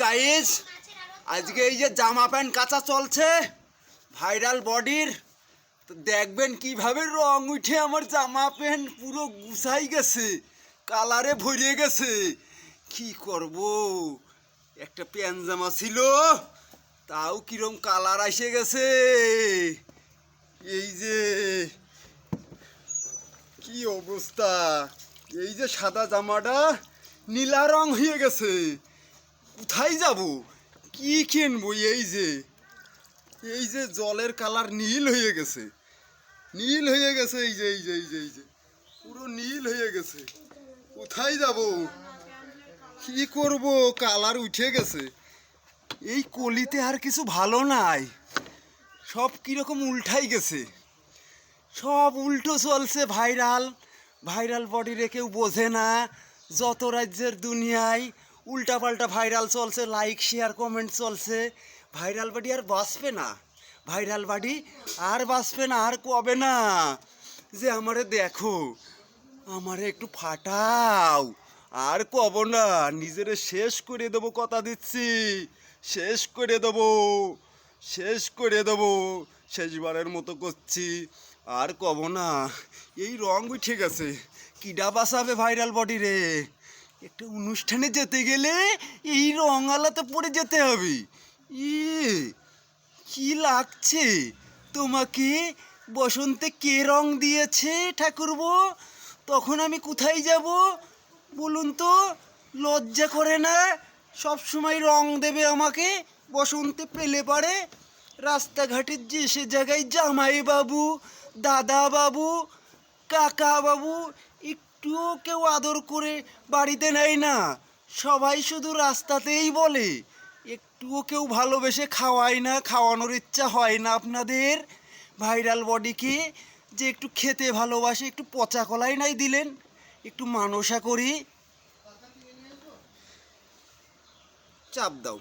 Guys, আজকে এই যে জামা প্যান্ট কাচা চলছে ভাইরাল বডির, তো দেখবেন কিভাবে রং উঠে আমার জামা প্যান্ট পুরো গুছাই গেছে, কালারে ভরে গেছে। কি করব, একটা প্যান্ট জামা ছিল তাও কিরম কালার এসে গেছে। এই যে কি অবস্থা, এই যে সাদা জামাটা নীলা রং হয়ে গেছে। কোথায় যাব, কি কিনবো? এই যে জলের কালার নীল হয়ে গেছে, নীল হয়ে গেছে। এই যে পুরো নীল হয়ে গেছে। কোথায় যাব, কি করব? কালার উঠে গেছে। এই কলিতে আর কিছু ভালো নাই, সব কিরকম উল্টাই গেছে, সব উল্টো চলছে। ভাইরাল ভাইরাল বডিরে কেউ বোঝে না। যত রাজ্যের দুনিয়ায় উল্টাপাল্টা ভাইরাল চলছে, লাইক শেয়ার কমেন্ট চলছে। ভাইরাল বডি আর বাঁচবে না, ভাইরাল বডি আর বাঁচবে না, আর কবে না। যে আমারে দেখো, আমারে একটু ফাটাও, আর কব না। নিজেরে শেষ করে দেবো, কথা দিচ্ছি, শেষ করে দেবো, শেষ করে দেবো। শেষবারের মতো করছি, আর কব না। এই রং উঠে গেছে, কিডা বাঁচাবে ভাইরাল বডি রে? একটা অনুষ্ঠানে যেতে গেলে এই রং আলাতে পরে যেতে হবে। কি লাগছে তোমাকে? বসন্তে কে রং দিয়েছে ঠাকুরবো? তখন আমি কোথায় যাব বলুন তো? লজ্জা করে না? সব সময় রং দেবে আমাকে বসন্তে পেলে পারে? রাস্তাঘাটের যে সে জায়গায় জামাই বাবু, দাদা বাবু, কাকা বাবু একটুও কেউ আদর করে বাড়িতে নেয় না। সবাই শুধু রাস্তাতেই বলে, একটুও কেউ ভালোবেসে খাওয়ায় না, খাওয়ানোর ইচ্ছা হয় না আপনাদের ভাইরাল বডিকে? যে একটু খেতে ভালোবাসে, একটু পচা কলাই নাই দিলেন, একটু মানসা করি। চাপ দাও।